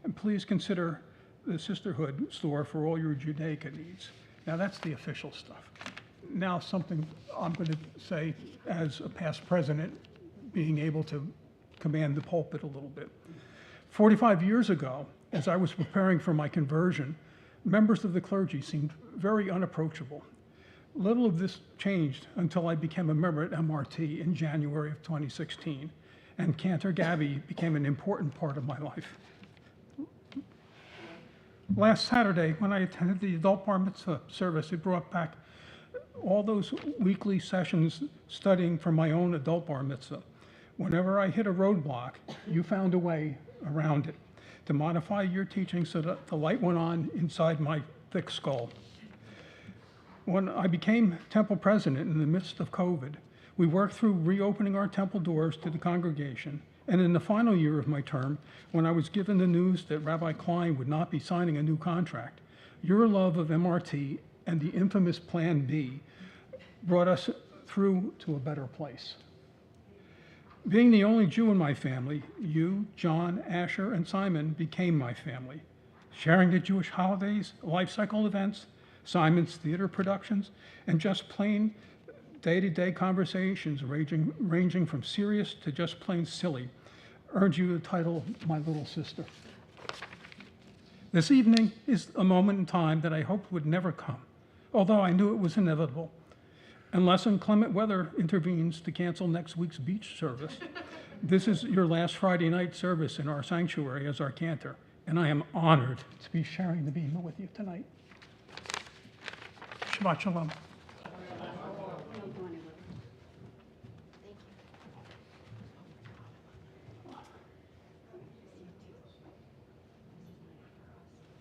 And please consider the Sisterhood store for all your Judaica needs. Now that's the official stuff. Now something I'm going to say as a past president, being able to command the pulpit a little bit. 45 years ago, as I was preparing for my conversion, members of the clergy seemed very unapproachable. Little of this changed until I became a member at MRT in January of 2016, and Cantor Gabby became an important part of my life. Last Saturday, when I attended the adult bar mitzvah service, it brought back all those weekly sessions studying for my own adult bar mitzvah. Whenever I hit a roadblock, you found a way around it to modify your teaching so that the light went on inside my thick skull. When I became temple president in the midst of COVID, we worked through reopening our temple doors to the congregation. And in the final year of my term, when I was given the news that Rabbi Klein would not be signing a new contract, your love of MRT and the infamous Plan B brought us through to a better place. Being the only Jew in my family, you, John, Asher, and Simon became my family. Sharing the Jewish holidays, life cycle events, Simon's theater productions, and just plain day-to-day conversations ranging from serious to just plain silly earned you the title My Little Sister. This evening is a moment in time that I hoped would never come, although I knew it was inevitable. Unless inclement weather intervenes to cancel next week's beach service, this is your last Friday night service in our sanctuary as our cantor, and I am honored to be sharing the bema with you tonight. Shabbat shalom.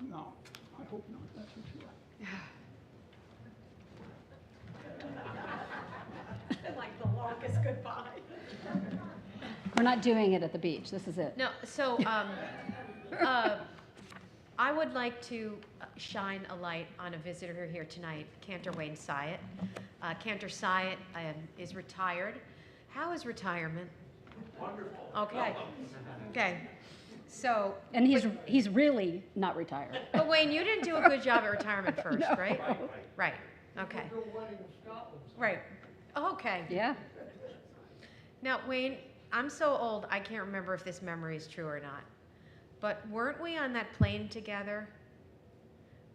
No, I hope not. That's for sure. Like the longest goodbye. We're not doing it at the beach. This is it. No, so I would like to shine a light on a visitor here tonight, Cantor Wayne Syatt. Cantor Syatt is retired. How is retirement? Wonderful. Okay. Okay. So, And he's really not retired. but Wayne, you didn't do a good job at retirement first, No. right? Right. Okay. Right. Okay. Yeah. Now, Wayne, I'm so old, I can't remember if this memory is true or not. But weren't we on that plane together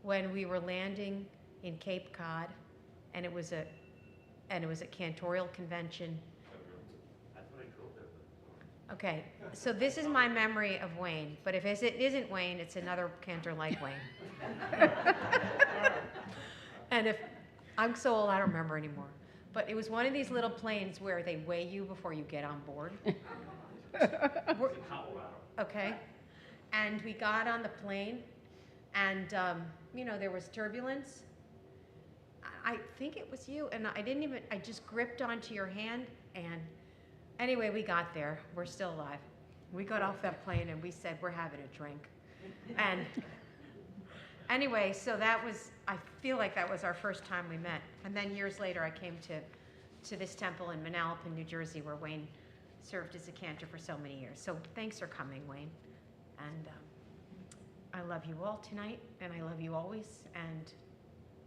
when we were landing in Cape Cod, and it was a cantorial convention? I thought I drove there. Okay, so this is my memory of Wayne, but if it isn't Wayne, it's another cantor like Wayne. And if I'm so old, I don't remember anymore. But it was one of these little planes where they weigh you before you get on board. Okay. And we got on the plane, and there was turbulence. I think it was you, and I just gripped onto your hand, and anyway, we got there. We're still alive. We got off that plane, and we said, we're having a drink. And anyway, so I feel like that was our first time we met. And then years later, I came to this temple in Manalapan, New Jersey, where Wayne served as a cantor for so many years. So thanks for coming, Wayne. And I love you all tonight, and I love you always, and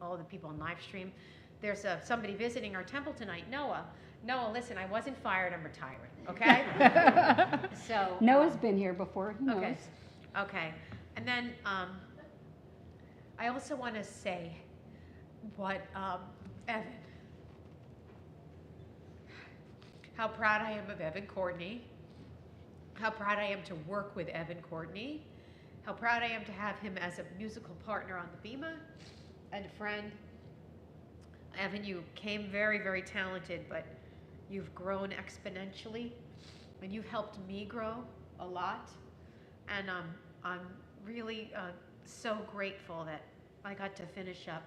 all the people on live stream. There's somebody visiting our temple tonight, Noah. Noah, listen, I wasn't fired, I'm retiring, okay? So Noah's been here before. He knows. Okay. Okay. And then I also want to say what Evan, how proud I am of Evan Courtney, how proud I am to work with Evan Courtney, how proud I am to have him as a musical partner on the bema and a friend. Evan, you came very, very talented, but you've grown exponentially, and you've helped me grow a lot. And I'm really so grateful that I got to finish up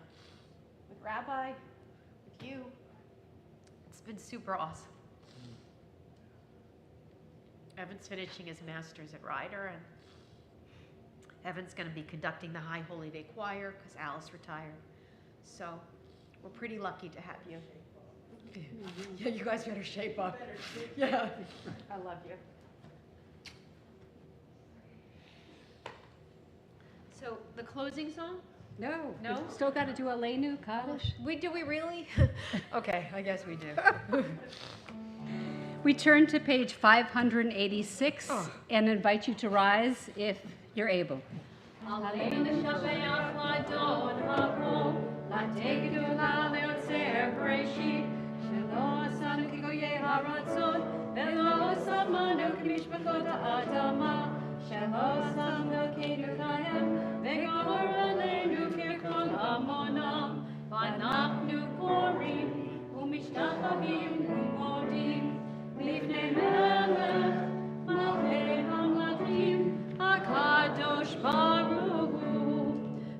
with Rabbi, with you. It's been super awesome. Evan's finishing his master's at Ryder, and Evan's going to be conducting the High Holy Day Choir because Alice retired. So we're pretty lucky to have you. Yeah, you guys better shape up. Yeah, I love you. So the closing song? No. No? We still got to do a Leinu Kaddish. Do we really? Okay, I guess we do. We turn to page 586 and invite you to rise if you're able.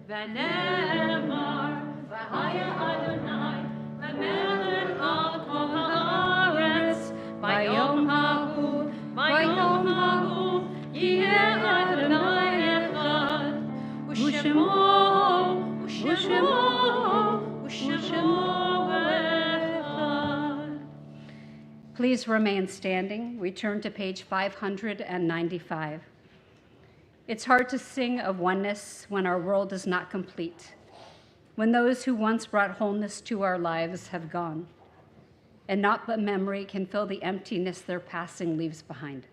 V'nemar, v'haya Adonai, v'melech al kol haaretz, v'yom hahu, yeh Adonai echad, u'shemo echad. Please remain standing. We turn to page 595. It's hard to sing of oneness when our world is not complete, when those who once brought wholeness to our lives have gone, and not but memory can fill the emptiness their passing leaves behind.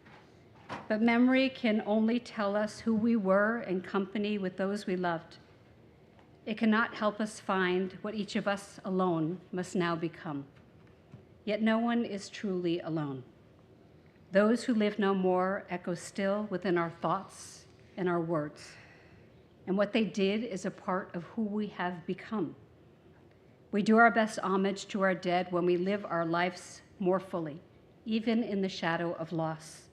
But memory can only tell us who we were in company with those we loved. It cannot help us find what each of us alone must now become. Yet no one is truly alone. Those who live no more echo still within our thoughts and our words. And what they did is a part of who we have become. We do our best homage to our dead when we live our lives more fully, even in the shadow of loss.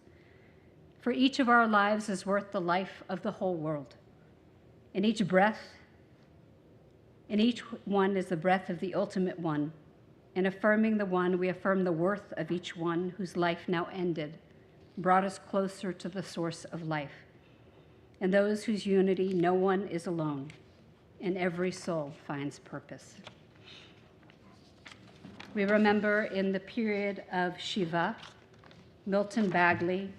For each of our lives is worth the life of the whole world. In each one is the breath of the ultimate one. In affirming the one, we affirm the worth of each one whose life now ended, brought us closer to the source of life. And those whose unity no one is alone, and every soul finds purpose. We remember in the period of Shiva, Milton Bagley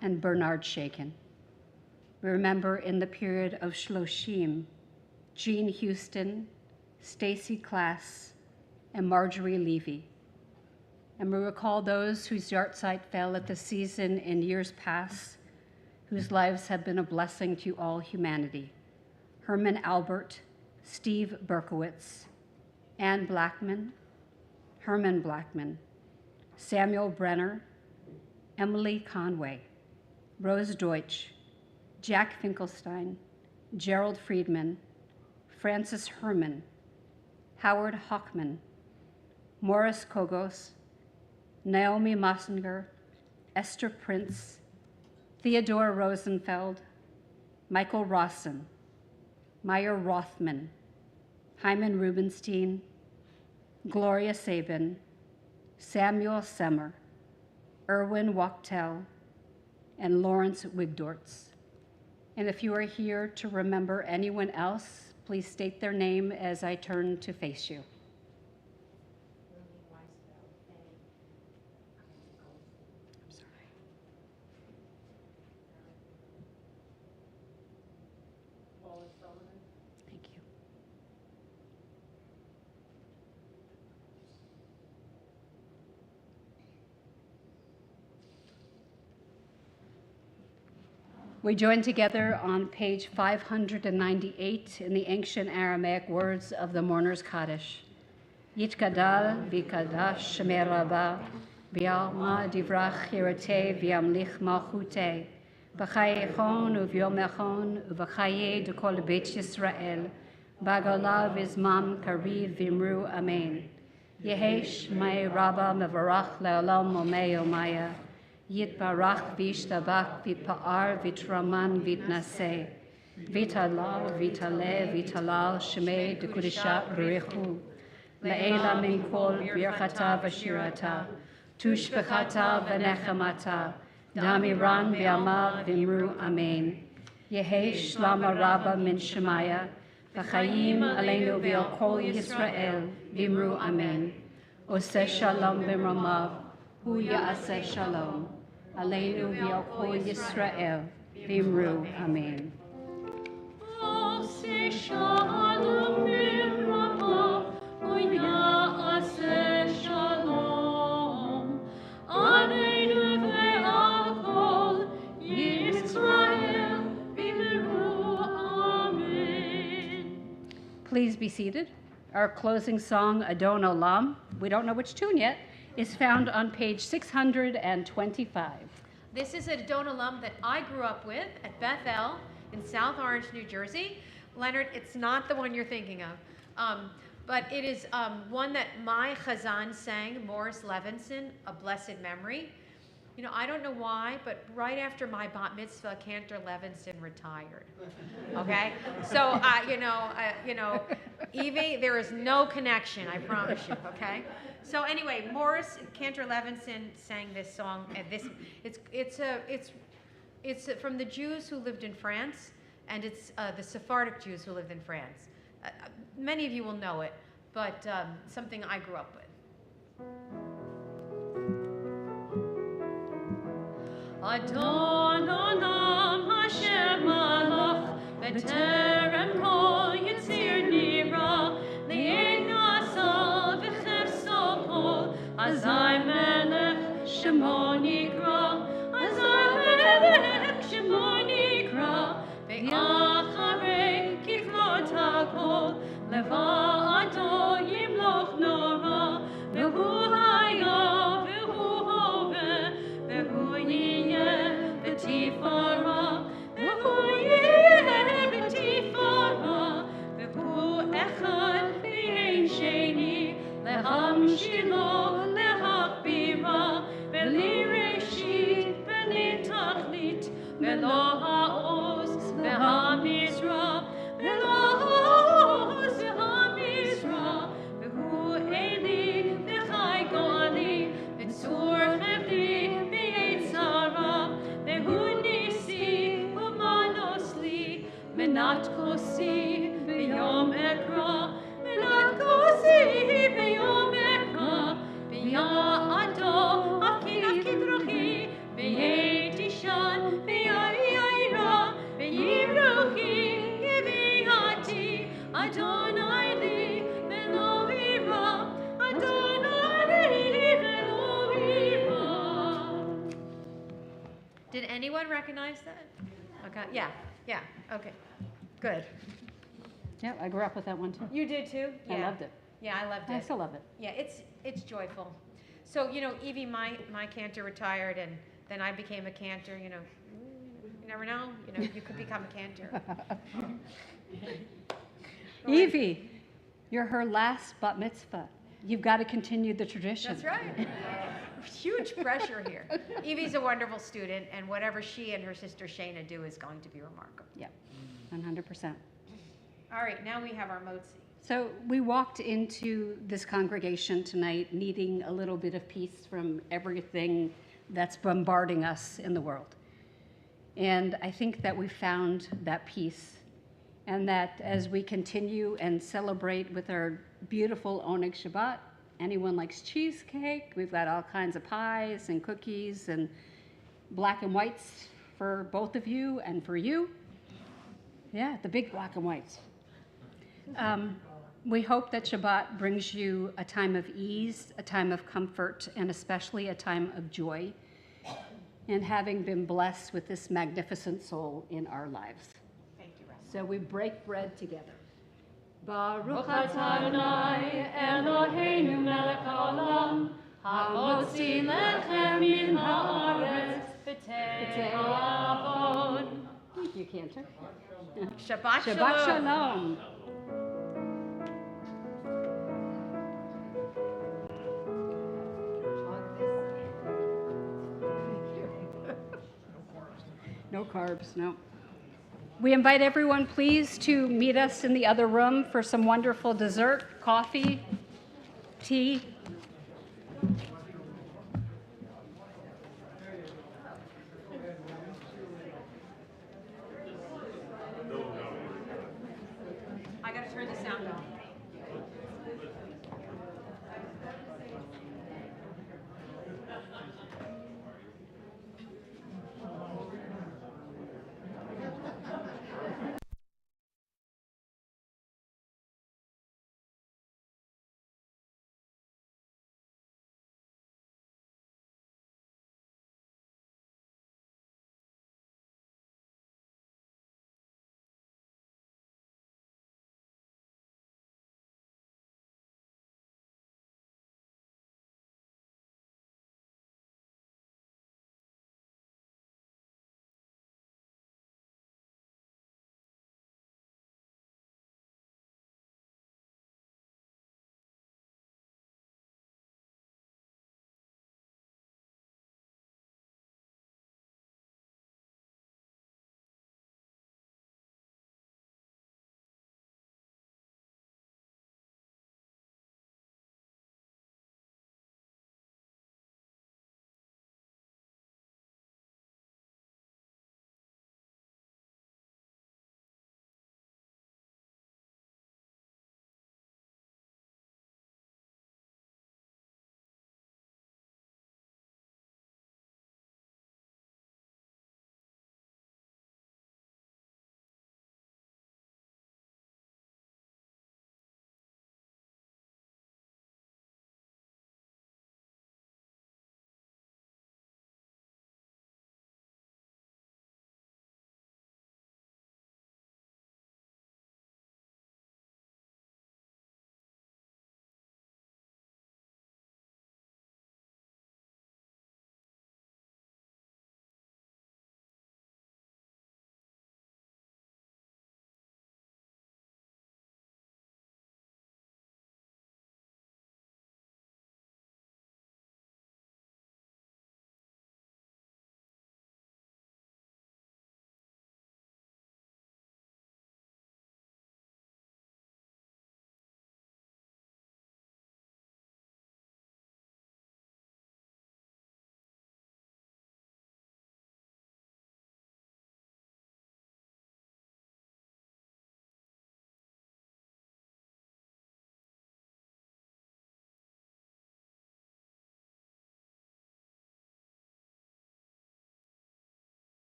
and Bernard Shakin. We remember in the period of Shloshim, Jean Houston, Stacy Klass, and Marjorie Levy. And we recall those whose yahrzeit fell at the season in years past, whose lives have been a blessing to all humanity. Herman Albert, Steve Berkowitz, Anne Blackman, Herman Blackman, Samuel Brenner, Emily Conway, Rose Deutsch, Jack Finkelstein, Gerald Friedman, Francis Herman, Howard Hochman, Morris Kogos, Naomi Mossinger, Esther Prince, Theodore Rosenfeld, Michael Rawson, Meyer Rothman, Hyman Rubenstein, Gloria Sabin, Samuel Semmer, Erwin Wachtel, and Lawrence Wigdortz. And if you are here to remember anyone else, please state their name as I turn to face you. I'm sorry. Thank you. We join together on page 598 in the ancient Aramaic words of the Mourner's Kaddish. Yitkadal v'kadash shemei Rabbah, v'yalma divrach hirate v'yamlich malchute, v'chayechon u'v'yomechon u'v'chaye d'kol beit Yisrael, b'agalav izmam kariv v'imru amen. Yehesh may Rabbah mevarach le'olam omei omaya, Yitbarach v'ishtabach v'pa'ar v'traman v'tnaseh, v'talal v'taleh v'talal shemei d'kudishat b'richu, le'ela min kol birchata v'shirata, tushbechata v'nechamata, damiran v'amal v'imru amen. Yehesh lama Rabbah min Shemaya, v'chayim aleinu v'al kol Yisrael v'imru amen. Oseh shalom b'mramav, hu ya'aseh shalom. Aleinu v'al kol Yisrael v'imru amen. Oseh shalom b'mramav, hu ya'aseh shalom. Aleinu v'al kol Yisrael v'imru amen. Please be seated. Our closing song, Adon Olam, we don't know which tune yet, is found on page 625. This is a Adon Olam that I grew up with at Bethel in South Orange, New Jersey. Leonard, it's not the one you're thinking of, but it is one that my Chazan sang, Morris Levinson, a blessed memory. You know, I don't know why, but right after my bat mitzvah, Cantor Levinson retired. Okay, so Evie, there is no connection, I promise you. Okay, so anyway, Morris Cantor Levinson sang this song, and it's from the Jews who lived in France, and it's the Sephardic Jews who lived in France. Many of you will know it, but something I grew up with. Adon Olam Hashem Malach B'terem Kol Yitzir Nira Li'en Nasa V'chefso Kol Azai Melech Shemo Nikra Azai Melech Shemo Nikra Ve'acharei Kiflot HaKol לבדו ימלוך נורא, והוא היה והוא הווה, והוא יהיה בתפארה, והוא יהיה בתפארה, והוא אחד ואין שני, להמשילו, להכבירה, בלי ראשית בלי תכלית, ולא העוז והמזרע, ולא העוז והמזרע, והוא אלי וחי גואלי, וצור חבלי ויצרה, והוא ניסי ומנוס לי, מנת כוסי ביום אקרא, מנת כוסי ביום אקרא, ביעדו אבקין דרכי, ויתישן ויעירה, ויברוכי יביאתי, אדוני לי ולא אירא, אדוני לי ולא אירא. Did anyone recognize that? Okay, yeah, okay, good. Yeah, I grew up with that one too. You did too? I Yeah. loved it. Yeah, I loved I it. still love it. Yeah, it's joyful. So, Evie, my cantor retired, and then I became a cantor, you never know, you could become a cantor. Evie, you're her last bat mitzvah. You've got to continue the tradition. That's right. Huge pressure here. Evie's a wonderful student, and whatever she and her sister Shayna do is going to be remarkable. Yeah, 100%. All right, now we have our motzi. So we walked into this congregation tonight needing a little bit of peace from everything that's bombarding us in the world. And I think that we found that peace, and that as we continue and celebrate with our beautiful Oneg Shabbat, anyone likes cheesecake, we've got all kinds of pies and cookies and black and whites for both of you and for you. Yeah, the big black and whites. We hope that Shabbat brings you a time of ease, a time of comfort, and especially a time of joy in having been blessed with this magnificent soul in our lives. Thank you, Rabbi. So we break bread together. Baruch Adonai Eloheinu melech haolam, hamotzi lechem min haaretz b'te'avon. Thank you, Cantor. Shabbat Shabbat shalom. shalom. No carbs, no. We invite everyone, please, to meet us in the other room for some wonderful dessert, coffee, tea,